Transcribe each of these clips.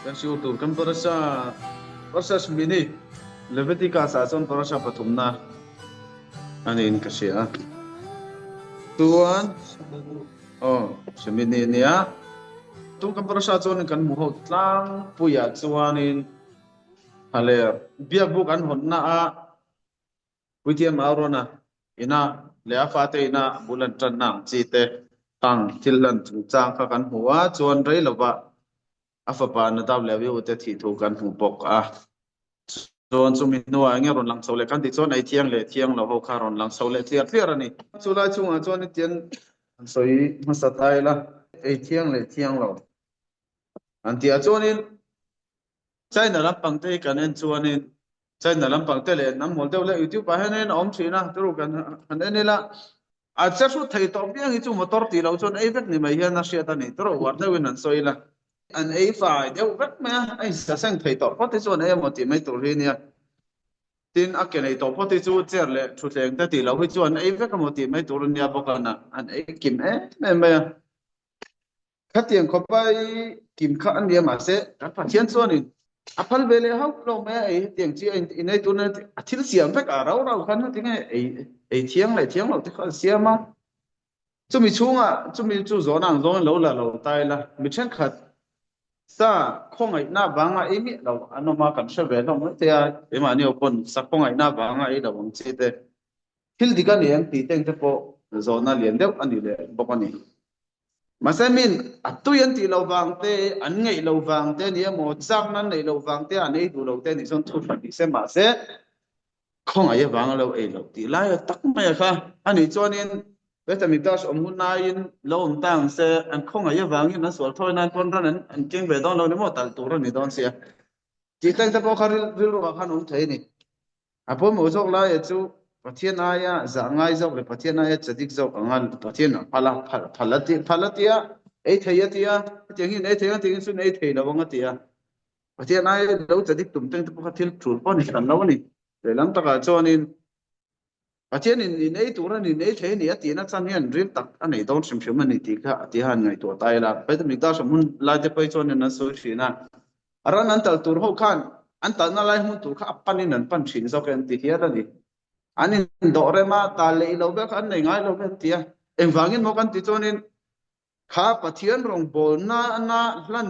kan siu tur kan parasha shmini Leviticus ason parasha pathumna anin kasia tuan shmini nia tu kan parasha chon kan muho tlang puya chuanin hale bia bu kan honna a puitiam arona ina le afate ina bulan tan nang chite tang thillan chang kha kan huwa chon rei lova afapa na taw lewi uta thi thu kan hu pok a chon chumi nuwa nge ron lang chole kan ti chon ai thiang le thiang lo ho kha ron lang chole clear ani chula chunga chon ni tian soi masatai la ai thiang le thiang lo an tia chonin China lampang te kanen chuanin China lampang te le nam mol deuh le YouTube pa hanen om china tru kan hanen la a chasu thei to biang chu motor ti lo chon ai vek ni mai hian na sia ta ni tro war le win an soila an ai fai deuh vek ma ai sa sang thei to pot chon ai mo ti mai tur hi nia tin a ke nei to pot chu cher le thu thleng ta ti lo hi chon ai vek mo ti mai tur nia bokana an ai kim me khatiang khopai kim kha an nia ma se ka pathian chonin apal bele hau lo me ai tiang chi inai tu na athil siam vek a rau khan na tinga ai thiang lo te kha siama chumi chunga chumi chu zonang zon lo la lo tai la mi chen khat sa khongai na banga emi lo anoma kan se ve lo te a ema ni opon sa khongai na banga ai lo bang chi te thil dikan yang ti teng te po zona lian deuh ani le bokani masamin atuyan ti lawang te an ngei lawang te ni mo chak nan nei lawang te anei du lo te ni son thu phan se ma se khong ai wang lo ei lo ti lai tak mai kha ani chonin vitamin dash omun nain lom tang se an khong ai wang na sol thoi nan pon ran an keng ve don lo ni mo tal tur ni don sia ti tang ta po kharil ril wa khan um thei ni apo mo jok la ye chu pathian aya zangai jok le pathian aya chadik jok angal pathian phalatia ei theiatia tiang in ei theiang tiang sun ei thei lawanga tia pathian aya lo chadik tum teng tu khathil thur pon ni kan lo ni le lam taka chonin pathian in ei turan in ei thei ni ati na chan hian rim tak anei don sim sim ani ti kha ati han ngai to tai la pe mi ta samun la te pai chonin na so thina aran an tal tur ho khan an tal na lai hun tur kha apanin an pan thin zo kan ti hiar ani anin dore ma ta le lo be khan nei ngai lo ben tia engwangin mo kan ti chonin kha pathian rong bol na hlan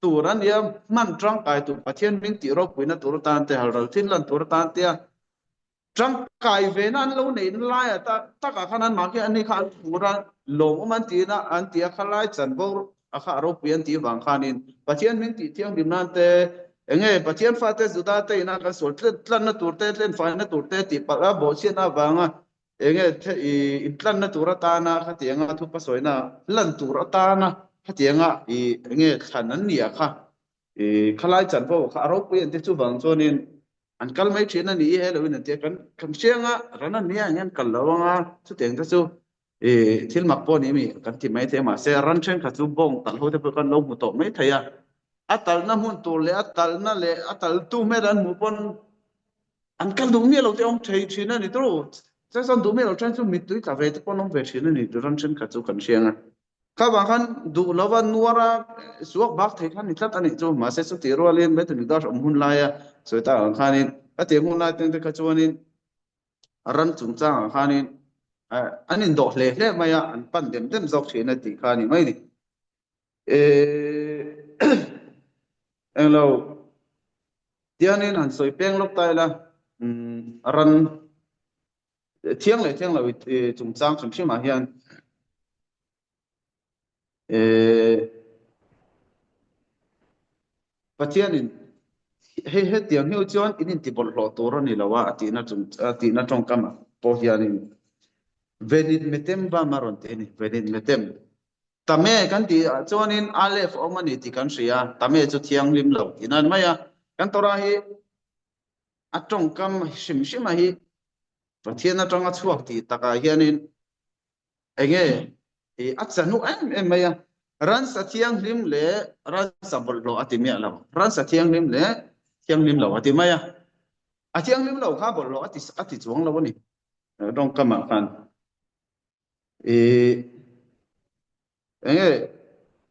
turan ya man trang kai tu pathian ming ti ro puina tur tan te hal ral thin lan tur tan tia trang kai ve nan lo nei lai ta ka khanan ma ke ani kha pura lom man ti na an tia khalai chan bo akha ro pian ti wang khanin pathian ming ti tiang dim nan te enge pathian fa te zuda te ina ka sol tlan na tur te tlen fa na tur te ti pa bo sia na wanga enge i tlan na tur ta na kha tianga thu pa soina lan tur ta na kha tianga i enge khanan nia kha khalai chan bo kha ro pian te chu wang chonin an kal mai thina ni he lo in te kan sianga rana nia ngan kal lawanga chu teng ta chu thil mak po ni mi kan ti mai the ma se ran chen kha chu bong tal ho te kan lo mu to mai thaya atal na mun tur le atal na le atal tu me ran mu pon an kal du mi lo te ong thei thina ni tro sa san du me lo chan chu mit tu ta ve te pon ong ve thina ni ran chen kha chu kan sianga kha bang khan du lawan nuara suak bak thei khan ni tlat ani chu ma se chu ti ro len me tu ni da om hun la ya soita khanin ate mun la teng te kha chuanin ran chung chang khanin anin do hle maya an pan dem zok thina ti khani mai ni englo tianin han soi peng lok tai la ran thiang la chung chang chung shima hian patianin he tiang hiu chuan inin ti bol hlo tur ani lawa ati na tong kama po hianin venit metem ba maron te ni venit metem tame kan ti chuanin alef omani ti kan ria tame chu thiang lim lo inan maya kan tora hi atong kam sim hi pathian atong a chuak ti taka hianin enge achanu em maya ran sa thiang lim le ran sa bol lo ati me lo ran sa thiang lim le thiang lim lo ati maya a thiang lim lo kha bol lo ati chuang lo ni dong kama khan enge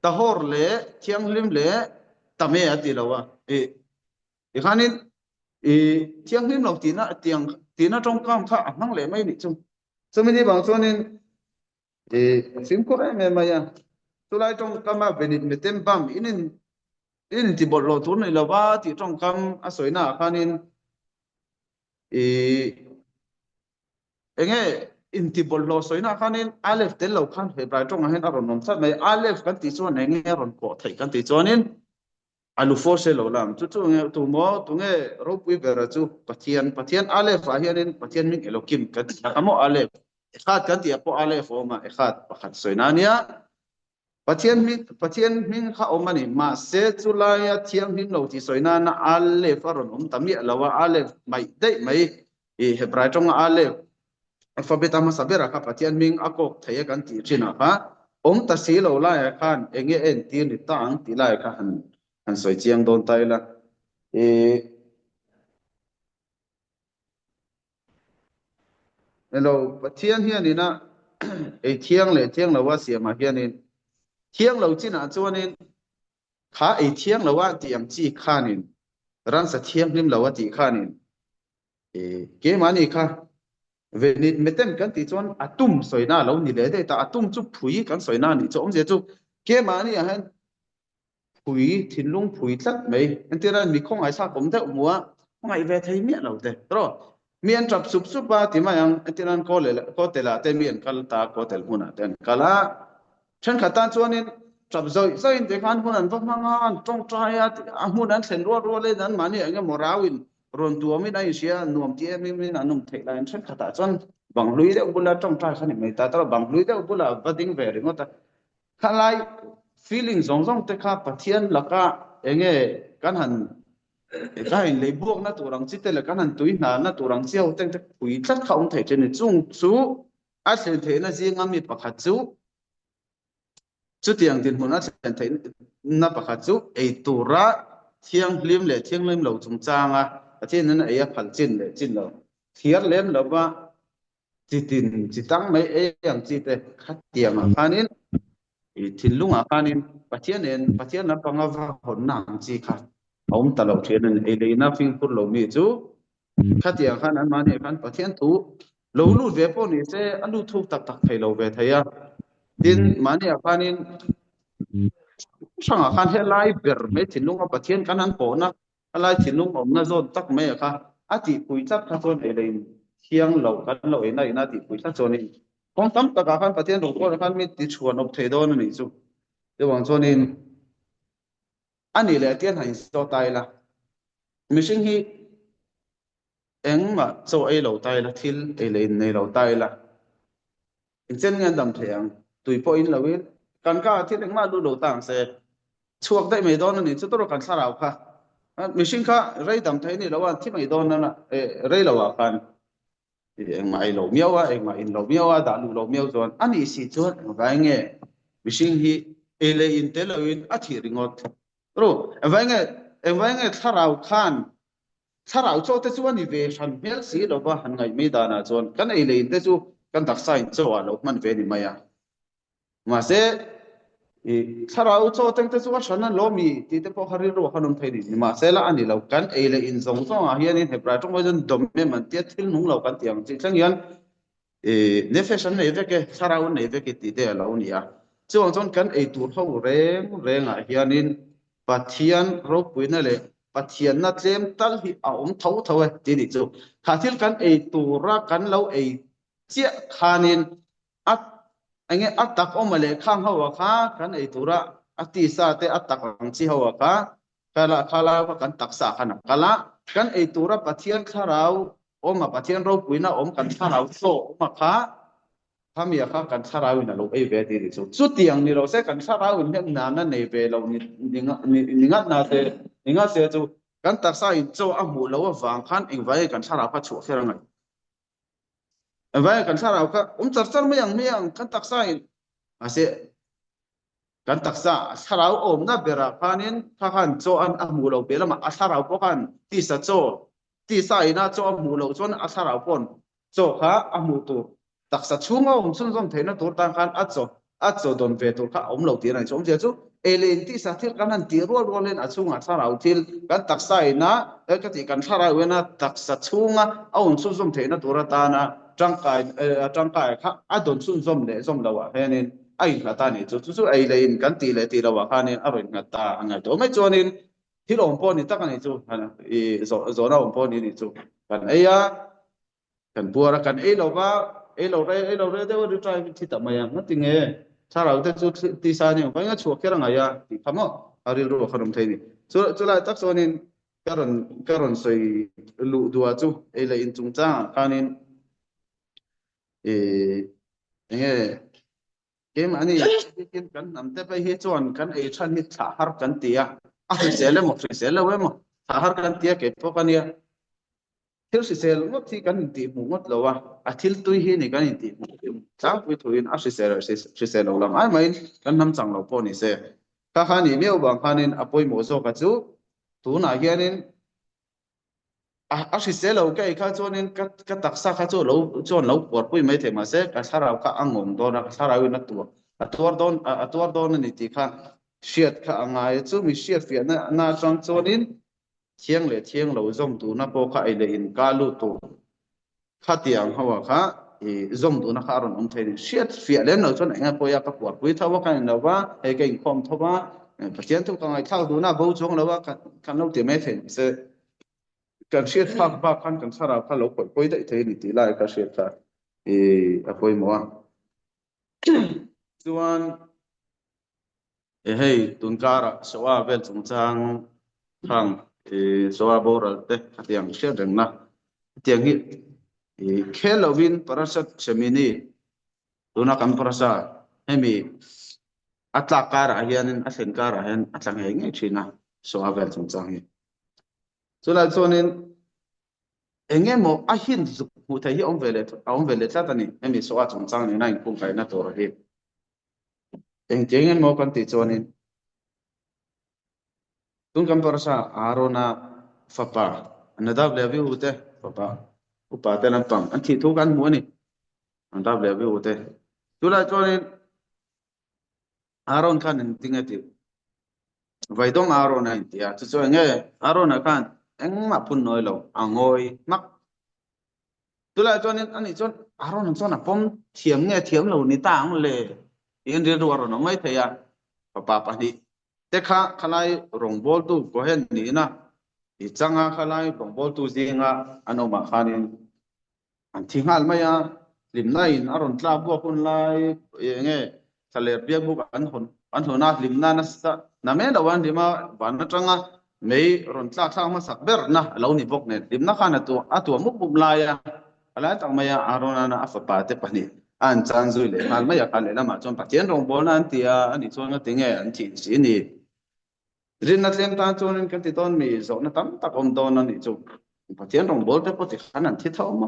tahor le thiang lim le ตะเมอติละวะkhanin thiang him lo tina trong kam kha amang le mai ni chung someni bang chonin sim ko me maya tulai trong kama benit metem bam in ti bol lo tur nei lawa ti trong kam asoina khanin enge in ti bol lo soina khanin alef tel lo khan he brai trong hen aron nom sat mai alef kan ti chuan enge ron ko thai kan ti chuanin alu force lo lam chu nge tu mo tu nge ro pui bera chu pathian alef a hianin pathian min elokim kan kamo alef khat kan ti apo alef oma khat pakhat soinania pathian min kha omani ma se chulaya thiang hin lo ti soina na alef aron tami lawa alef mai dei mai hebrai trong alef alphabet ama sabera kha pathian min akok thaya kan ti china kha ta si lo la ya khan enge en ti ni tang ti la kha han soi chiang don tai la hello pathian hian ina thiang lo wa siama hianin thiang lo china chuanin kha thiang lo wa tiang chi khanin ran sa thiang him lo wa ti khanin ke mani kha venit metem kan ti chuan atum soina lo ni le de ta atum chu phui kan soina ni chom je chu ke mani a han phui thinlung phui tlat mai antiran mi khong ai sa kom de muwa ngai ve thei mi lo de ro mian trap sup ba ti ma yang antiran ko tela te mian kal ta ko tel huna ten kala chan khatan chuanin trap zoi in de khan hunan va mangan tong trai a hunan thlen ro le dan mani anga morawin ron tu mi nai sia nuam ti mi na num thei la chan khata chon bang lui de bula tong trai khani mai ta bang lui de bula bading ve ring ta khalai feeling zong te kha pathian laka enge kan han kain le buak na turang chi te le kan han tui na turang chiao teng te pui tlat khaung thei chen chung chu a sen the na jinga mi pakhat chu tiang tin huna sen thei na pakhat chu ei tura thiang lim lo chung changa achen nan ei a phal chin le chin lo thiar lem lo ba chitin chitang mai yang chi te khat tiang a khanin thinlunga khanin pathian na pangava hon nang chi kha om talo thian ei leina fing pur lo mi chu khatia khan an mani khan pathian tu lo lu ve po ni se alu thuk tak thei lo ve thaya tin mani khanin sanga khan he lai ber me thinlunga pathian kan an po na alai thinlung om na zon tak me kha ati pui chap kha chon ei lein thiang lo kan lo ei na ti pui chap chon ni kong tam ta ka khan pathian ro ko khan mi ti chuan op thei don ni chu de wang chonin ani le tian hain so tai la mishing hi engma so ei lo tai la thil ei lein nei lo tai la in chen ngan dam theyang tui po in lawin kan ka thil engma lu lo tang se chuak dai mai don ni chu to kan sarau kha mishing kha rei dam thei ni lawan thi mai don na rei lawa kan engma ei lo miawa engma in lo miawa da lu lo miaw zon ani si chuan ga nge mishing hi ei le in te lawin a thi ringot ro envange tharau khan tharau cho te chuan ni ve han mel si lo ba han ngai mi dana chon kan ei le in te chu kan tak sai cho a lo man ve ni maya ma se tharau cho teng te chu san lo mi ti te po hari ro hanum thei ni ma se la ani lo kan ei le in zong zong a hian in hebra tong jon dom me man te thil nung lo kan tiang chi chang yan ne fashion nei ve ke tharau nei ve ke ti te lo ni a chuang chon kan ei tur ho reng a hian in pathian ro puina le pathian na tlem tal hi a tho ti ni chu khathil kan ei tura kan lo ei chia khanin ange atak omale khang hawa kha kan ei tura ati sa te atak ang chi hawa kha khala kan taksa khana kala kan ei tura pathian tharau oma pathian ro puina kan tharau so oma kha khamia kha kan tharau na lo ei ve ti ri chu tiang ni lo se kan tharau in na na nei ve lo ni nga na te ninga se chu kan taksa in cho a mu lo wang khan eng vai kan tharau kha chu feranga vai kan tharau kha char me yang kan taksa in ase kan taksa tharau om na bera khanin khan cho an a mu lo belama a tharau po khan ti sa ina cho a mu lo chon a tharau pon cho kha a mu tu taksa chunga chun theina tur tang khan a cho don ve tur kha lo ti na chom je chu elen ti sa thil kan han ti rol len achunga tharau thil kan taksai na ka ti kan tharau wena taksa chunga aun su zum theina turata na tangkai kha adon sun zom le zom lawa henin ai ngata ni chu ai lein kan ti le ti lawa khanin arin ngata anga to mai chonin thilom pon ni takani chu i zona om pon ni chu kan aya kan buara kan lo re de wo try ti ta maya ngatinge tharau te chu ti sa ni ba nga chu kerang aya ti khamo aril ro khanom thai ni chu la tak chonin karon soi lu dua chu le in chung cha khanin nge game ani kin kan namte pa hi chon kan chan hi thahar kan tia sele mo sele we mo thahar kan tia ke po kan ya thil sel ngot thi kan ti mu ngot lawa athil tui hi ni kan ti chang wi thuin sel lam ai mai kan nam chang lo po ni se ka khani meu bang khanin apoi mo so ka chu tu na hianin sel lo kai kha chonin ka taksa kha chu lo chon lo por pui mai the ma se ka sarau ka angom do na sarau na tu atuar don ni ti kha shiat kha angai chu mi shiat fi na chang chonin thiang lo zom tu na po kha ile in kalu tu kha tiang hawa kha zom tu na kha ron om thai shiat fi len no chon nga po ya ka por pui thawa kan na wa e ke khom thowa pathian tu ka ngai thau tu na bo chong lo wa kan lo ti mai the se kan shiat phak kan sara kha lo poi dai thei ni ti lai ka shiat kha apoi mo chuan hei tunkara sawa vel chungchang khang sawa boral te atiang shia reng na tiang hi khelovin parasat chamini tuna kam parasa hemi atlakara hianin asenkara hen atlang he nge china sawa vel chungchang hi chula chonin enge mo ahin zu hu thai hi om vele tlatani hemi sawa chungchang ni nai pung kai na tor hi engjengen mo kan ti chonin tun kam parasa arona fapa anadab levi ute papa upa te lam pam an thi thu kan mu ni anadab levi ute tula chonin aron khan tingati vaidong aron ai tia chu cho nge aron khan engma phun noi lo angoi mak tula chonin ani chon aron chon apom thiam lo ni tang le in ri ro no mai theya papa pa ni te kha khalai rongbol tu ko hen ni na i changa khalai rongbol tu zinga anoma khanin an thingal maya limnai aron tla bo kun lai nge thaler biak bu an hona limna na sa na me lawan dima ban na tanga mei ron tla ma sakber na lo ni bok ne limna khana tu atu muk bum la ya ala tang maya arona na afapa te pani an chan zui le hal maya khale na ma chon patien rongbol na an tia ani chon tinge an thi si ni rin na tlem ta chonin kan ti ton mi zo na tam ta kom don ani chu patien rongbol te po ti khanan thi thau ma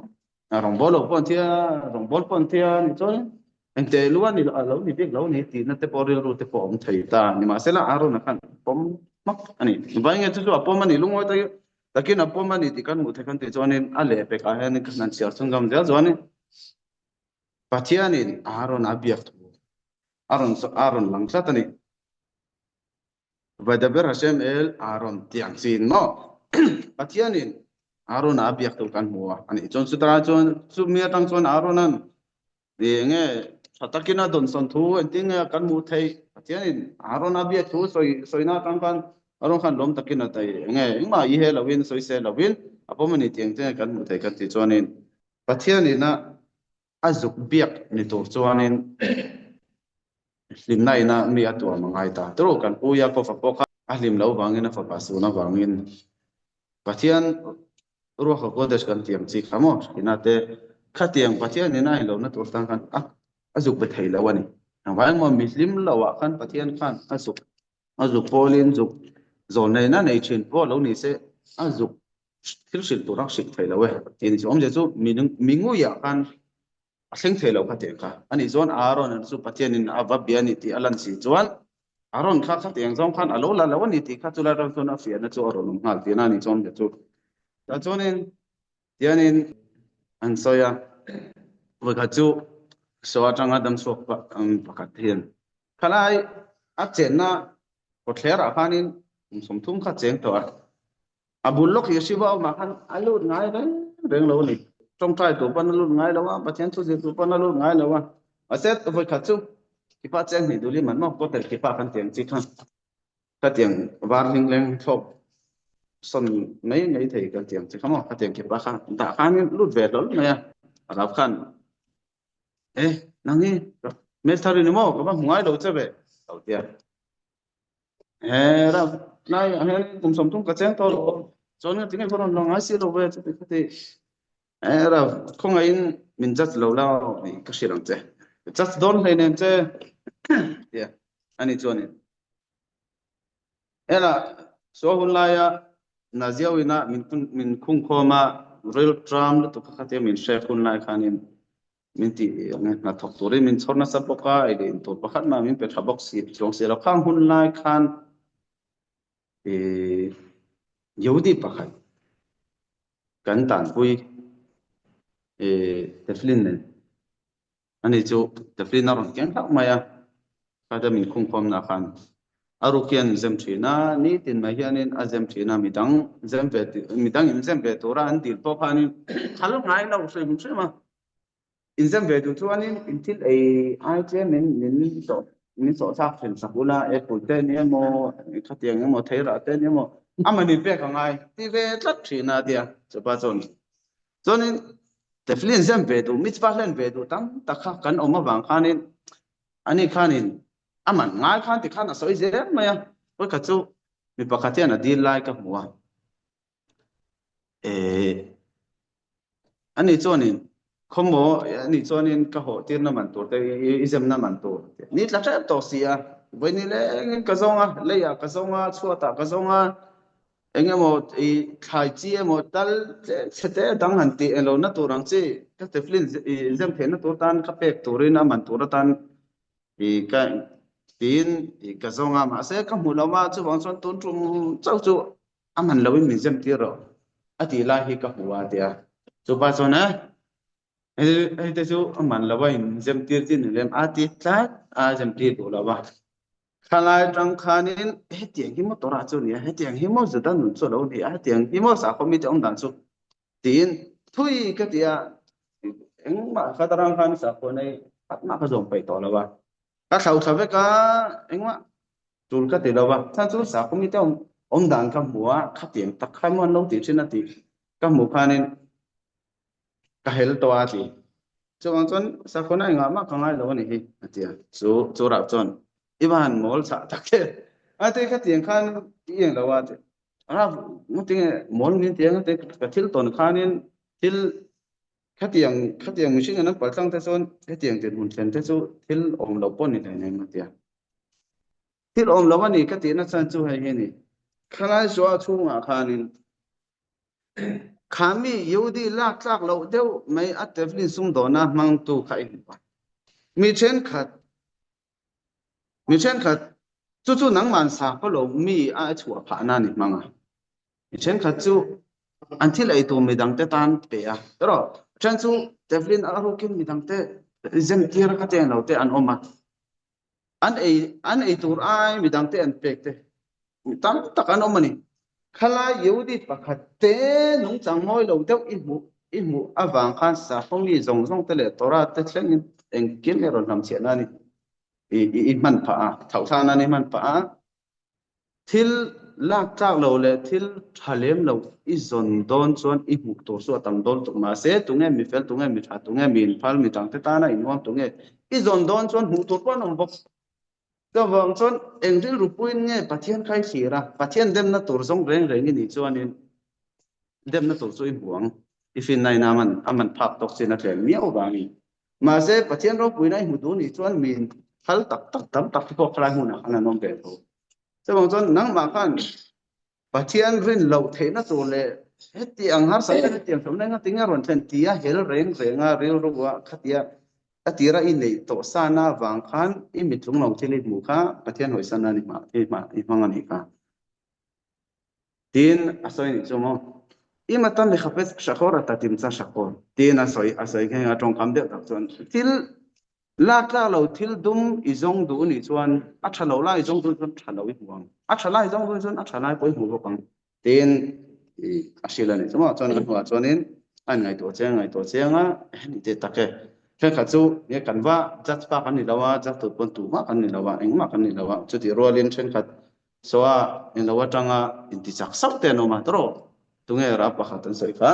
rongbol pon tia ni chon ente luan ni lo ni bik lo ni ti na te poril ru te pom thai ta ni ma sela aro na kan pom mak ani bai nge chu apom ani lungoi ta takin apom ani ti kan mu the kan ti chonin ale pe ka hen kan chiar chungam ja zoni pathianin aron abiak aron langsa tani vadaber hashem el aron tiang sin no pathianin aron abiak tu kan muwa ani chon sutra chon sumia tang chon aronan nge satakina don son thu entinga kan mu thei pathianin aron abiak thu soina tang kan aron khan lom takina tai nge ma i he lawin soi se lawin apomani tiang te kan mu thei kan ti chonin pathianina azuk biak ni tur chuanin limnai na mi atua mangai ta tro kan uya ko fa poka ahlim lo wangin fa pasuna wangin pathian ro kha kodesh kan tiang chi khamo inate khatiang pathian ni nai lo na tur tang kan azuk be thei lawani wang mo muslim lawa kan pathian khan azuk polin zuk zon nei na nei chin po lo ni se azuk thilsil turak sik thei lawe tin chom je chu mingu ya kan aseng thelo khate kha ani zon aron an su pathianin avabiani ti alan si chuan aron kha tiang jong khan alo la lawani ti kha chula ron chon afia na chu aron ngal ti na ni chon je chu ta chonin tianin an soya wa chu so atanga dam sok pakat hian khalai a chen na กดแลราคานี้สมทุ่มค่าเจงตัวอาบุลล็อกยชิบะมาคันอาลุดง่ายเลยเรื่องเรานี่ตรงใจตัวปนลุดง่ายแล้วว่าประเทศทุกสิ่งตัวปนลุดง่ายแล้วว่าอาเสร็จตัวไปขัดซุคิดว่าเจงนี่ดูลิมันมากก็แต่คิดว่ากันเตียงจิคันกันเตียงวาร์ลิงแรงทบส่วนไม่ถึงกันเตียงจิคันกันเตียงคิดว่าคันแต่คันนี้ลุดเวทแล้วเนี่ยรับคันนั่งนี่เมสทารินิโมก็ว่าหัวไอ้เราจะไปเอาเดียรับนายผมสมทุ่มกับเจงตัวจนถึงไอ้คนลงอาศัยเราไปจะไปคัดรับคงไอ้มินจัดเราแล้วก็เชื่อรังเจจัดโดนให้เนี่ยเจเดียอันนี้จวนนี่ล่ะส่วนลายน่าจะวินามินคุ้งข้อมาเรลทรัมแล้วตัวขัดมินเชฟคนลายคันนี้มินที่เนี่ยนักทอกตัวมินชอบนักสับปะรดไอ้เรื่องตัวประคัดมามินเป็นขับบ็อกซี่จงเสียแล้วข้างคนลายคันยูดีประคัดกันต่างคุยเทฟลินเนี่ยอันนี้จูเทฟลินน่ารักยังครับมาคัดมินคุ้งข้อมนาคันอารุกิยันเซมทีน่านี่ตินมาเฮียนินอาเซมทีน่ามิดังเซมเวตมิดังอินเซมเวตัวร้านดิลพอพานิฮัลโหลง่ายเราใช่มั้ยมาอินเซมเวตุตัวนี้อินทิลไอเจมินโซซักเห็นสักวันปุตเตเนี่ยโมขัดยังโมเทระเตเนี่ยโมมันนี่เป๊ะง่ายที่เวทัดทีน่าเดียจะป้าจนเทฟลินเซมเวตุมิสบาเลนเวตุตั้งตะข้ากันออกมาบางคันอันนี้คันมันง่ายคันที่คันสวยเจ๋งไหมเพราะกระจุมีปกตินะดีไลค์กับหัวอันนี้จวนนี่ขโมยอันนี้จวนนี่ก็หัวตีนน้ำมันตัวแต่อิสมน้ำมันตัวนี่ละเจ้าตัวเสียวันนี้เลยกระซงเลยกระซงชัวตากระซงเองโมขายจีโมตัลเสด็จดังหันตีเราหน้าตัวรังจีก็เทฟลินอิสมเห็นหน้าตัวตันขับเป็กตัวรีน้ำมันตัวตันกันตีนกระทรวงมาเสกมูลว่าจะวางส่วนต้นทุนเจ้าจู่มันเราไม่มีเจมตีเราอดีไล่ให้กับหัวเดียจู่ป้าส่วนนะแต่จู่มันเราไม่มีเจมตีที่นี่เรื่องอดีตละเจมตีตัวเราว่าขณะจังขานี้เตียงหิมะตัวราจู่เนี่ยเตียงหิมะจะตั้งหนุนส่วนเราเนี่ยเตียงหิมะสาคมีจะองดันจู่ตีนทุยก็เดียมาขัดรังขันสาคนในขัดมาผสมไปต่อแล้วว่าก็เขาทำให้ก็ว่าจูนก็ติดแล้วว่าถ้าจูนสาวก็มีแต่ดันกับหัวขัดเตียงตะไคร้มันลงติดชิ้นติกับหมู่พานินก็เห็นตัวติจนสาวคนนั้นงามากข้างในแล้วนี่เดียจูรับจนอีบ้านมอลสักตะเกียแต่ขัดเตียงขันยังแล้วว่ามันติงมอลนี่เตียงแต่ก็ทิลตอนขันทิลขัดเตียงมิชิงนั้นปัจจังแต่ส่วนขัดเตียงเดินหุ่นเซนแต่ส่วนทิลอมเราปนนี่เลยเนี่ยเดียทิลอมเราวันนี้ขัดเตียงนั้นส่วนจู่ให้เห็นนี่ขณะชัวชุ่งขานินขามีอยู่ดีลากเราเดี๋ยวไม่อัดเทฟลินสุ่มโดนะมังตูขายมีเช่นขัดจู่ๆนังมันสาก็เรามีชัวผ่านานี่มังมีเช่นขัดจู่อันที่เราตัวไม่ดังแต่ตานเปียแต่เราฉันจู่เทฟลินอารุกินไม่ดังแต่เจมตีระขัดเองเราแต่อันออกมาอันตัวไม่ดังแต่อันเป็กแต่ตั้งตะกันออกมานี่ขลายยูดีปะขัดเต้นุ่งจังมอยเราเดี๋ยวอิมูอวังขันสาฟงลีส่งแต่เลยตัวเราแต่เช่นเองกินเลยเราทำเสียนั่นนี่มันผ่าเท่าทางนั้นมันผ่าทิลลากจากเราเลยทิลทะเลมเราจนโดนส่วนอิมูตัวส่วนตั้งโดนตัวมาเสียตรงนี้มีเฟลตรงนี้มีชาตรงนี้มีพัลมีตั้งแต่ตาหน้าอินวันตรงนี้จนโดนส่วนหูตัวป้อนองบอกก็วางส่วนเองที่รูปอินเนี่ยปัจจัยใครเสียละปัจจัยเดิมนั่นตัวส่งเร่งนี่ส่วนนี้เดิมนั่นตัวส่วนห่วงอีฟินในน้ำมันพักตกเสียนั่นเองมีเอาบางนี่มาเสียปัจจัยรูปอินในหูตัวนี่ส่วนมีฮัลตักที่พวกใครหุ่นอันนั้นน้องเด็กเขาจะวางส่วนนั่งมาขันปัจจัยรินเราเทน่าตัวเลยที่อังหารสักที่อังสมนั้นที่งานวันเช่นที่เฮลเร่งเรียลรู้ว่าขัดยาที่เราอินเลยตัวสานาวังขันอิมิตรงเราที่เลี้ยงมุขะปัจจัยหอยสันนิมาฟังอันนี้ค่ะทีนอาศัยนี่ชั่วโมงอิมาตั้งเลยขับไปชักโครตัดทิมซาชักโครทีนอาศัยแค่ตรงคำเดียวตัดส่วนที่ ลากเราทิลดุมอีจงดูนี่ชวนอัชลาอีจงดูชวนอัชลาอีหัวอัชลาอีจงดูชวนอัชลาไปหัวกังเต็นอาศิลานี่สมมติชวนกันหัวชวนนี้อันไงตัวเจ้าอ่ะนี่เด็ดตะเกะแค่ขัดสู้เนี่ยกันว่าจัดปากันนี่แล้วว่าจัดตัวปนตัวมากันนี่แล้วว่าเองมากันนี่แล้วว่าจุดที่รัวเล่นเช่นขัดสว่าเองแล้วว่าจังอ่ะอินทิจักสักเตนออกมาตรอตรงนี้รับปะขัดตันสวยฟ้า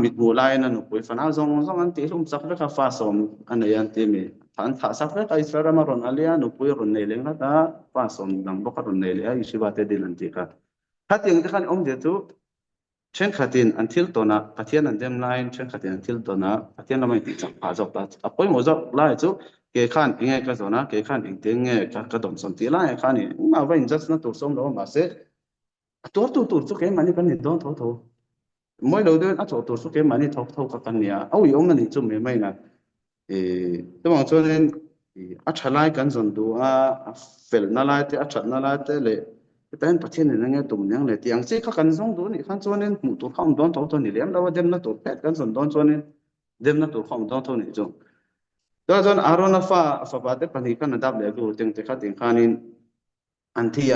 มิดมูลายนั่นหนูไปฟันเอาซองอันที่รุ่มสักเล็กฟ้าสมอันนี้อันที่มีท่านถ้าสักเล็กอิสราเอลมารอนอาลียหนูไปรอนเนลิงละตาฟ้าสมดังบกรอนเนลียอิชิบะเตดิลันติค่ะถ้าที่อย่างที่ขันเดียตุเช่นขัดอินอันที่ตัวน่ะขัดยันอันเดมไลน์เช่นขัดอินอันที่ตัวน่ะขัดยันเราไม่ติดจับพาจบตัดอ่ะไปหมดจบไล่จุเกี่ยขันยังไงก็ตัวน่ะเกี่ยขันเองเตียงเงี้ยก็โดนสนติไล่ขันนี่มาไว้อินจัสน่ะตัวสมแล้วมาเสตัวจุกเกี่ยมันนี่กันนี่โดนทั้งไม่รู้ด้วยอ่ะตัวสุดเกี่ยมันนี่ทั้งกันเนี่ยเอาอยู่มันนี่จุ่มไม่นะแต่บางส่วนเนี่ยอัชลายกันส่วนตัวเฟลนั่นแหละที่อัชนั่นแหละแต่เลยแต่ในประเทศนี้เนี่ยตุ่มยังเลยที่อย่างที่เขากันส่งตัวนี่ขั้นส่วนเนี่ยหมู่ตัวเขาโดนตัวนี่เลี้ยงแล้วว่าเดิมนั่นตัวแพทย์กันส่วนโดนส่วนนี้เดิมนั่นตัวเขาโดนตัวนี่จุ่มตัวส่วนอารมณ์ฟ้าบาดเจ็บปานนี้กันดับเลยดูถึงที่เขาถึงขั้นนี้อันที่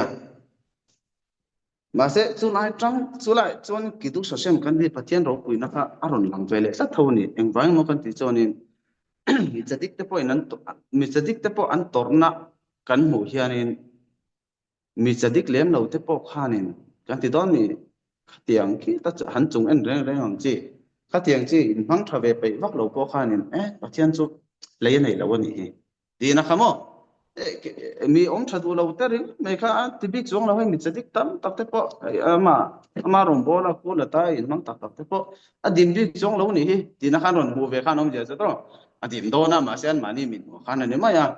มาเสสุไลจังสุไลจวนกิดุสเซมกันที่ประเทศเราคุยนะคะอารมณ์หลังใจเลยสักเท่านี้เองฟังมันกันที่จวนนี้มิจะดิกเตปอยนั้นมิจะดิกเตปออันตอร์นักกันหูเฮียนินมิจะดิกเลี้ยมเราเตปอข้านินกันที่ตอนนี้เตียงที่ตัดหันจงเอ็นเรื่องของจีข้าเตียงจีอินพังทวีไปวักเราปอข้านินประเทศจุเลยยังไงเราวันนี้ดีนะครับมั้งมีองค์ชาดูเราแต่เรื่องไม่ค่ะที่บิ๊กจงเราให้มิจะดิกตั้มตักเตปอมารวมโบราณกูละตายอินพังตักเตปอดิมบิ๊กจงเรานี่ดีนะครับนนหูเวข้าน้องเจ้าจะต้องอดีตโดนมาเสียนมานี่มินข้านั่นเนี่ยมาอย่าง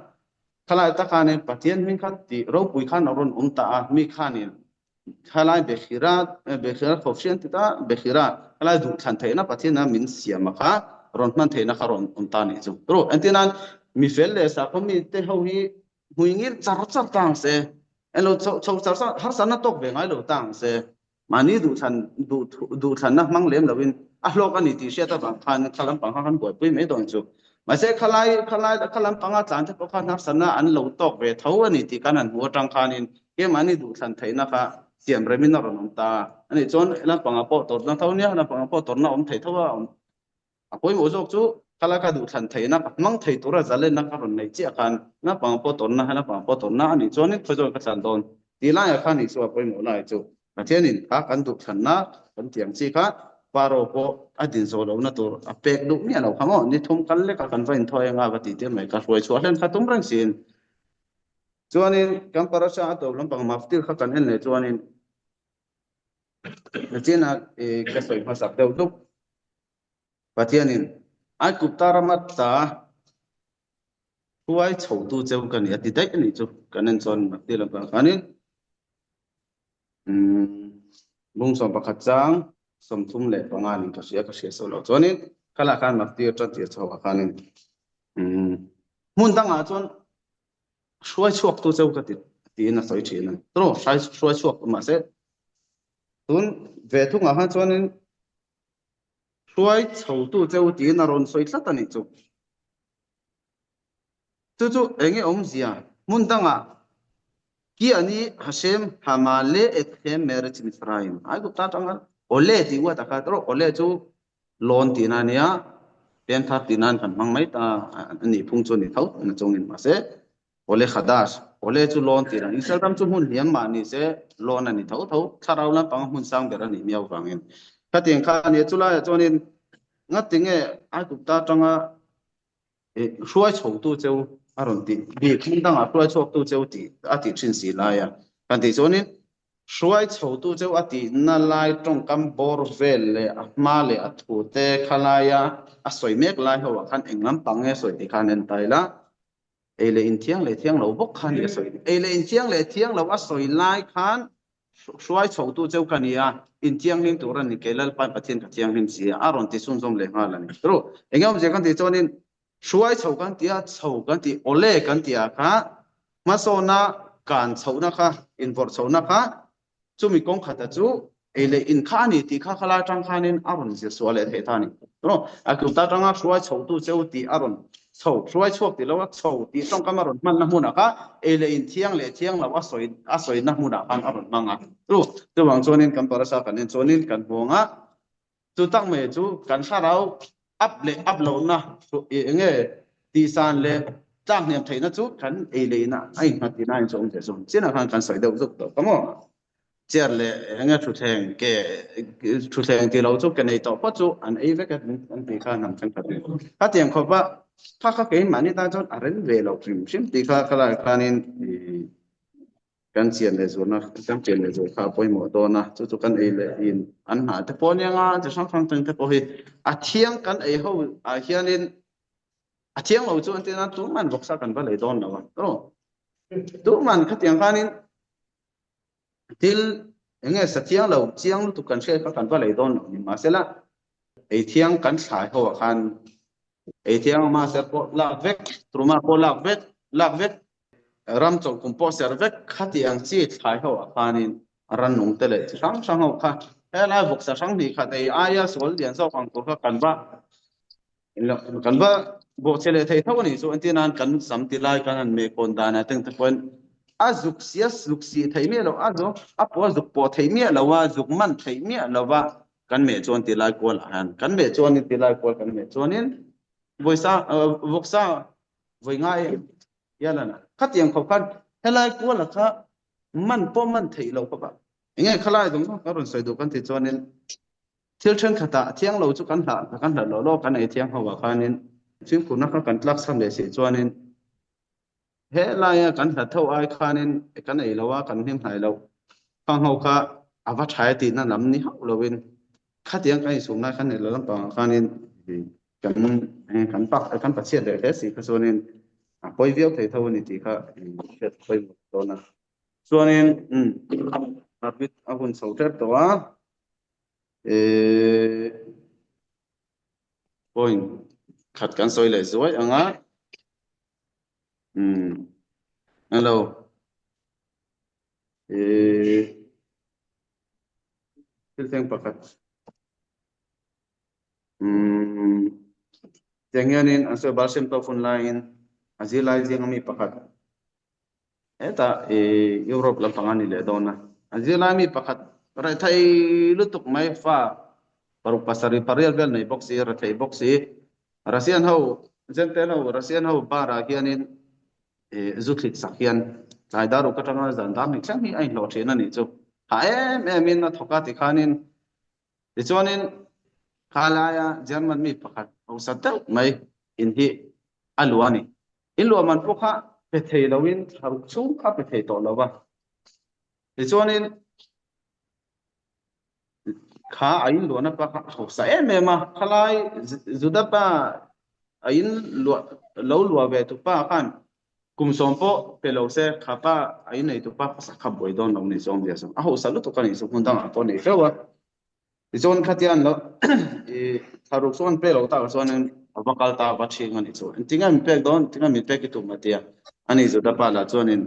ขลายตะการเนี่ยปฏิญมินขัดที่เราปุยข้านรอนตามีข้านี่ขลายเบขิราขอบเชียนติตาเบขิราขลายดูขันเทนะปฏิญนะมินเสียมาค่ะรอนมันเทนะขารอนตานี่จุดรู้อันที่นั้นมีเฟลเลสก็มีเตะหูหุยงี้จารจับต่างเสเราชาวจารหาสนัตกเบงไงเราต่างเสมานี่ดูทันนะมังเลี้ยมเราวินโลกอันนี้ที่เชื่อตาบังคันขลังบังคันป่วยไม่โดนจุมาเสขลายขลังปังอาจารย์ที่พวกเขานักสนะอันเราตกเวทเอาอันนี้ที่กันนั้นหัวจังคานินเกี่ยมันนี่ดูทันไทยนะคะเสียมเรมินารนตาอันนี้จนลังปังอาปอตัวนั้นเท่านี้ลังปังอาปอตัวนั้นไทยเท่าว่าป่วยหมดจุจุขลายก็ดูทันไทยนะมังไทยตัวเราจะเล่นนักการในเจ้ากันนับปังอาปอตัวนั้นนับปังอาปอตัวนั้นอันนี้จนนี่พอจนกระสันโดนทีละอย่างขันนี้ชัวป่วยหมดเลยจุประเทศนี้ข้ากันดูทันนะกันเตียงสิค่ะปารโกอดินโซลนะตัวเป็กดุเนี่ยเราขโมยนี่ทุ่มกันเล็กกันไฟทอยงาปฏิเดียไม่ก็ช่วยเล่นข้าทุ่มรังสินจวนนี้กัมปราชาตัวลำพังมาฟติลข้ากันเห็นเลยจวนนี้จีน่าก็สวยภาษาเดียวทุกประเทศนี้ไอ้กุปตารามัตตาผู้ไอ้ชาวตัวเจ้ากันเนี่ยติดได้กันนี่จุกันนั่นจวนมาฟติลลำพังอันนี้บุ้งสมบัติจังสมทุมเล็บงานก็เสียสโลจวนนี้ขลังการมาฟติลจัดเดียวชาวกันนี่มุ่งตั้งอาจวนช่วยช่วยตัวเจ้าก็ติดน่าสวยจริงนะตัวช่วยมาเสร็จตุนเวทุกอาหารจวนนี้ช่วยชาวตัวเจ้าตีน่ารอนสวยสักตันนี่จู่เองอมเสียมุ่งตั้งอากี่อันนี้ฮัชเชมฮามาเลเอตเฮมเมริชมิสราอิมไอ้กุตตาจังกันโอเล่ที่ว่าตะการตัวโอเล่จู่ลอนตีนันเนี่ยเป็นทัดตีนันกันมั่งไม่ตาอันนี้พุ่งจนนี่เท่านั่นจงนี่มาเสโอเล่ขัดดัชโอเล่จู่ลอนตีนันอิสราเอลจู่หุ่นเลี้ยงมานี่เสลอนอันนี้เท่าชาเราลังปังหุ่นสร้างเดี๋ยวนี้มีเอาฟังเองถ้าถึงข้านี่จู่ละจงนี่งั้นถึงไอ้กุตตาจังอ่ะช่วยชาวตัวเจ้าอารมณ์ดีบีขึ้นตั้งช่วยชาวตัวเจ้าดีอาทิตย์ชินสีลายกันที่จงนี่ช่วยชาวตัวเจ้าอาทิตย์นั่นลายตรงกันบอร์เวลเลยมาเลยถูเตะขลายสวยเมกลายหัวขันเองน้ำปังสวยที่ขันเอ็นไตละเลยอินเทียงเลยเทียงเราบกขันสวยเลยอินเทียงเลยเทียงเราว่าสวยลายขันช่วยชาวตัวเจ้ากันเนี่ยอินเทียงหินตัวนั้นนี่เกลัลไปประเทศกับเทียงหินเสียอารมณ์ที่สุ่มเลยมาแล้วนี่รู้เองก็จะกันที่จงนี่ช่วยชาวกันที่โอเล่กันที่ค่ะมาโซน่าการชาวนะคะอินฟอร์ชาวนะคะจู่มีกองขัดจู่เลยอินข้านี่ที่ข้าขลาจังข้านี่อารมณ์จะสวยเลยเท่านี้รู้อากุตาจังช่วยชาวตัวเจ้าที่อารมณ์ โฉช่วยช่วงที่เราว่าโฉที่ต้องกำมารถมันนะมุนะก็เลยอินเที่ยงเราว่าสวยนะมุนะกันอารมณ์มังอ่ะรู้ตัวบางส่วนนี้กันตัวรักษากันส่วนนี้กันพวงอ่ะจุดตั้งเมื่อจุดกันข้าเราอัพโหลดนะเงี้ยดีไซน์เลยจ้างเนี่ยไทยนะจุดกันเลยนะไอ้มาที่นั่นส่งจะส่งเส้นทางกันสวยเดียวจุดตัวก็มั่งเจ้าเลยเงี้ยชุดแทงแกชุดแทงที่เราจุดกันในต่อปัจจุบันไอ้เวกันอันที่ข้านำกันกันถ้าเตรียมเขาว่าถ้าเขาเก่งมันนี่ตาจนอะไรเวลาพริมชิมที่ข้าข้านี่กันเชียนเลยส่วนนะกันเชียนเลยส่วนข้าไปหมดตัวนะจุดกันเอเลยอินอันหาแต่พอเนี่ยงาจะช่างฟังถึงแต่พอเห็นอาเที่ยงกันเอเขาอาเฮียนินอาเที่ยงเราจุดที่นั่นตัวมันบอกสักกันไปเลยตอนนั้นตัวมันขัดยังข้านี่ที่ยังไงสักเที่ยงเราเที่ยงตุกันเชื่อกันไปเลยตอนนี้มาเสร็จละไอเที่ยงกันสายเขาขันไอเที่ยงมาเสร็จก็ลากเวกตรุมาก็ลากเวกรำจงคุมโพสเซอร์เวกขัดยังจีดสายเขาขันนี่รันนุ่งเตเลยช่างเขาขัดเฮ้ยแล้วบุกช่างดีขัดไออายาสวลเดียนสองคนก็กันบ้าบุกเชลเทย์เท่านี้ส่วนที่นั่นกันสัมติลายกันนั่นเมฆคนดานะถึงทุกคนอาจุกเสียไทยเมียเราอาจุกว่าจุกปอไทยเมียเราว่าจุกมันไทยเมียเราว่ากันเมฆจวนติลายกวลหันกันเมฆจวนติลายกวลกันเมฆจวนนี้บุษาบุยง่ายยันนะขัดยังเขาขัดเฮลัยกวลละค่ะมันป้อมันไทยเราก็แบบยังไงขลายตรงนั้นก็รอนใส่ดูกันที่จวนนี้เที่ยวเชิงขัดเที่ยงเราจุกันหาเราโลกันไอเที่ยงเขาว่าคันนี้ซึ่งคุณนักกันลักษณะเดียวจวนนี้เฮลัยกันหัดเท่าไอ้คันนี้กันไอเราว่ากันเห็นหายเราฟังเขาค่ะอาวัชชัยตีนั่นลำนี้เราเป็นขัดยังไงสูงนะคันนี้เราลำปางคันนี้กันปัจเจกเลยสิก็ส่วนนี้พอยเวียวเท่านี้ที่ค่ะเกิดไปหมดตัวนะส่วนนี้อาบิดอาคุณสาวเทปตัวโอ้ยขัดกันสวยเลยสวยอ่ะงั้นฮัลโหลที่เสียงประกาศอย่างนี้อันส่วนบาร์เซมโตฟอนไลน์อาจิไลน์ยังมีประกาศแต่ยุโรปลำพังนี่เลยโดนนะอาจิไลน์มีประกาศรัฐไทยลุตุกไม่ฟ้าปรุปัสริปารีลเวลในบ็อกซี่รัฐไทยบ็อกซี่รัสเซียนเขาเจนเทนเขารัสเซียนเขาบาราเกียนินจุดที่สักยันใจดารุกระทั่งจันดามิช่างมีไอ้หลอดเชนนั่นนี่จูหายมินนัทกาติขานินดิจวนินข้าลายาเยอรมันมีประกาศเอาสัตว์ไม่อินที่อัลวานีอินลัวมันพวกเขาเปิดให้เราวินฮารุชูเขาเปิดให้ตัวเราบ้าดิจวนินข้าอินลัวนับประกาศเขาใส่เมื่อมาข้าลายจุดดับป้าอินลัวลัวเวทุป้าขันกุมสมโพเปโลเซ่ข้าป้าอินในทุป้าสักขับไว้โดนเราในส่วนเดียวกันเขาสรุปตัวกันในส่วนต่างๆตัวนี้ก็ว่าดิฉันขัดยันแล้วถ้ารู้ส่วนเปล่าตาส่วนนั้นบังคับตาบัดเชิงอันนี้ส่วนจริงๆมีเปกโดนจริงๆมีเปกที่ถูกมาเดียอันนี้จุดดับละส่วนนั้น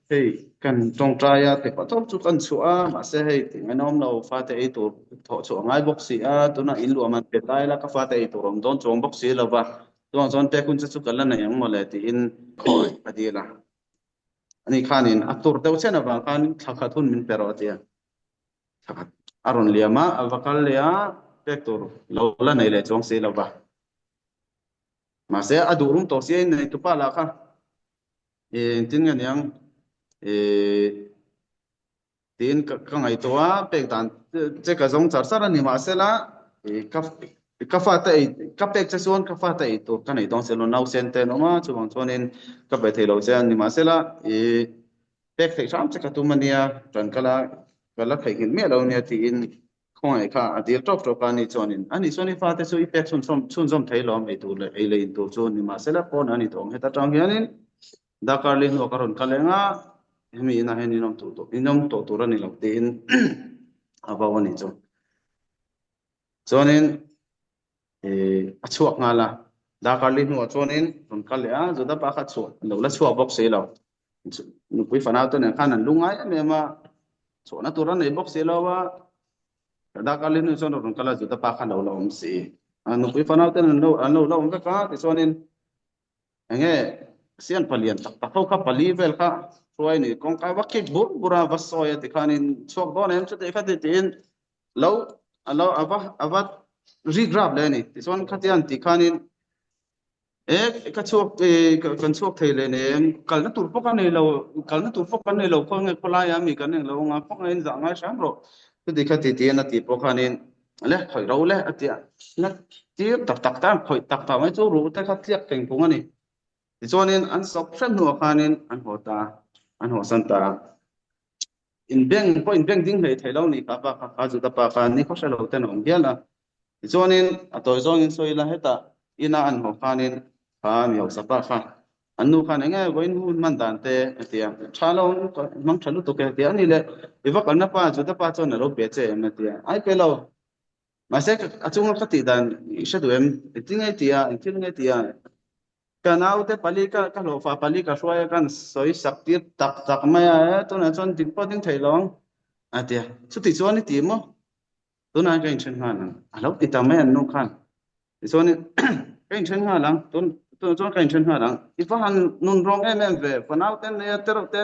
เฮ้ยกันตรงใจอะแต่ก็ต้องจุดกันชัวมาเสียให้ถึงน้องเราฟาดไอ้ตัวถอดชัวง่ายบ็อกซี่ตัวนั้นอินลัวมันเป็นได้แล้วก็ฟาดไอ้ตัวรองโดนจงบ็อกซี่แล้วว่าตัวส่วนเปกคุณจะสุกันแล้วเนี่ยยังมาเลยที่อินคอยอดีละอันนี้ข้านินอัตตัวเดียวเช่นว่าข้านินทักทุนมันเปรอะเดียทักอารมณ์เลี้ยมาอัลวัคเลียเปกตัวเราละในเลยจงเสียแล้วว่ามาเสียอดูรุมตัวเสียในตุปาละค่ะจริงๆยังทีนก็ไงตัวเป็กตันเจ้าก็สงสารสารนี่มาเสียละกาฟาเตยกับเป็กจะส่วนกาฟาเตยตัวกันไอ้ตอนเสียลนเอาเซนเตนออกมาช่วงช่วงนี้กับไปเที่ยวเสียนี่มาเสียละเป็กที่สามจะกระตุ้มมันเนี่ยจนก็ละใครกินเมียเราเนี่ยที่อินคงไอ้ข้าอดีตจบกันนี่ช่วงนี้อันนี้ช่วงนี้ฟาเตสุอีเป็กส่วนไทยล้อมไอ้ตัวเลยไอ้เลยตัวช่วงนี้มาเสียละคนอันนี้ตรงเหตุจังเงี้ยนี่ดาการเลี้ยงวักรอนกันเลยง่ะมีนะเห็นน้องตัวรันนี่เราตีนอาบวันนี้ช่วงนี้ช่วงงานละดาการเลี้ยงวักช่วงนี้รอนกันเลยจุดดับปากช่วงเราละช่วงบ็อกซี่เรานุกุยฝันเอาตัวเนี่ยข้านั่นลุงไงเนี่ยมาช่วงนั้นตัวรันในบ็อกซี่เราว่าดาการเลี้ยงช่วงรอนกันละจุดดับปากเราอมสีนุกุยฝันเอาตัวเนี่ยเราไม่กล้าแต่ช่วงนี้ enge sian palian tak ho kha pali vel kha roi ni kong ka wa kek bur bura wa soya ti khanin chok don em chu te kha te tin lo ava regrab le ni ti son khatian ti khanin ka chok kan chok thei le ne kalna tur pok kan lo kalna tur pok kan lo ko nge khola ya mi kan lo nga pok nge za nga sam ro tu ti kha ti na ti pok khanin le khoi ro le atia na ti tak ta khoi tak ta mai chu ru ta kha tiak teng pung ani ti chonin an sok san nu khanin an ho san ta in bank ding le thelo ni ka pa ka ju ta pa ka ni kho sa lo ten ong hiala ti chonin atoi zong in soila heta ina an ho khanin kha mi ho sa pa kha anu khan nge goin hun man dan te atia thalo mang thalu to ke te ani le iwa kan na pa ju ta pa chon ro be che em atia ai pe lo ma se achung ka ti dan isha du em tingai tia tingai tia kanau te palika ka lo fa palika soya kan soi saktir tak maya to na chon tin po ding thailong atia chu ti chon ni ti mo to na ka in chen han alo ti ta me an no khan ti chon ni ka in chen ha lang to chon ka in chen ha lang I fa han nun rong em ve panau ten ne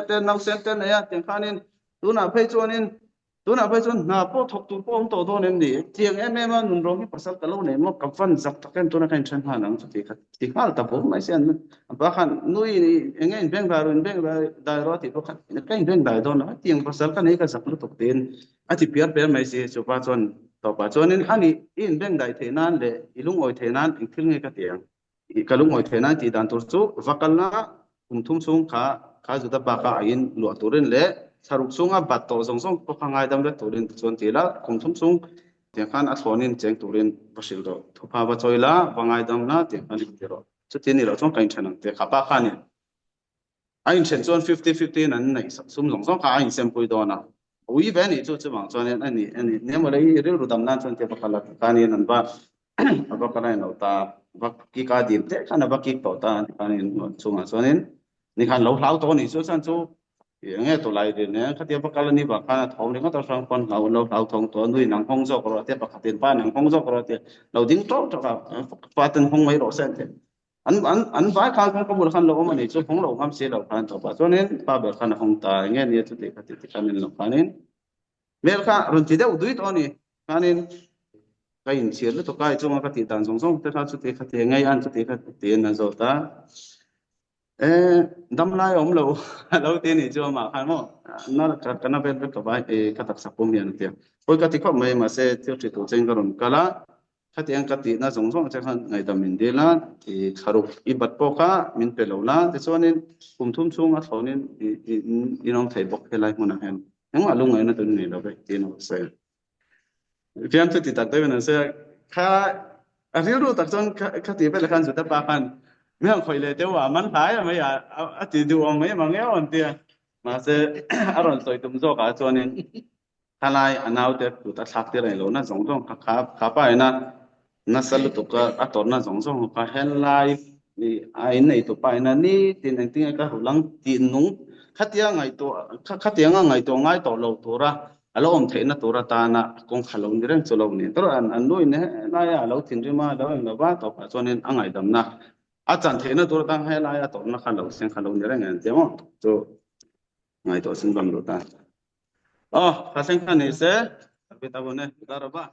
te nau sen ten ne ya tiang khanin tu na phei chonin na po thok tu po to do nem ni tiang em nun rong hi pasal kalo ne mo kam fan zak taken to na ka in chen ha lang chu ti khal ta po mai sen ba khan nui ni enge in beng darun beng da ro ti po khan ka in beng dai do na tiang pasal ka nei ka zak lu tok ten ati piar mai se chu pa chon to pa chonin ani in beng dai thenan le ilung oi thenan in thil nge ka tiang I kalung oi thenan ti dan tur chu vakalna thum chung kha ju ta pa ka in lu turin le saruk sunga bat to song po khangai dam le turin chon tila thum chung tiang khan a thonin cheng turin pasil do thupa ba choila bangai dam na tiang khan ti ro chu tin ni ro chong kain thanang te khapa khan ni ain chen chon 50-50 nan nei sum song ka ain sem pui do na ui ve ni chu chu bang chon ani ne mo le ri ru dam nan chon te pakala ka ni nan ba aba ka nai no ta ba ki ka dim te khan ba ki to ta ka ni chunga chonin ni khan lo hlau to ni chu chan chu nge to lai de ne kha te pakala ni ba khan thong ni ka to sang pon lo hlau thong to nui nang hong zo ko te pa khatin pa nang hong zo ko te lo ding to ka pa tan hong mai ro sen te an vai khan ko bul khan lo ma ni chu hong lo ngam se lo khan to pa chonin pa ber khan hong ta nge ni chu te khati ti khan lo khanin mer kha run ti deu dui to ni khanin ka in chiar lu to kai chunga ka ti dan song te kha chu te khati ngai an chu te khati te na zo ta dam lai om lo lo te ni chu ma khan mo na ka na ber to ba ka tak sa pom yan te poi ka ti kho mai ma se chu ti to cheng ka ron kala khatiang kati na song che khan ngai dam min de la ti kharuk I bat po kha min pe lo la te chonin thum chung a thonin I nong thai bok helai mun a hen ang alung ngai na tu ni lo be ti no se fiam tu ti tak te na se kha a ri ru tak chon kha ti pe la khan su ta pa khan me ang khoi le te wa man khai ma ya a ti du ong mai ma nge on ti ma se a ron soi tum zo ka chonin khalai anau te tu ta thak te lo na song kha pa na na salu to ka ator na song ka hen lai ni ai nei to pa na ni tin ang ting ka hulang tin nung khatia ngai to ngai to lo to ra alo om the na to ra ta na kong khalong ni reng cholo ni to an noi ne na ya lo tin ri ma lo ba to pa chonin angai dam na a chan the na to ra tang he la ya to na khalo sen khalong ni reng an te mo to ngai to sin bam lo ta kha sen khan ni se ta bo ne ta ra ba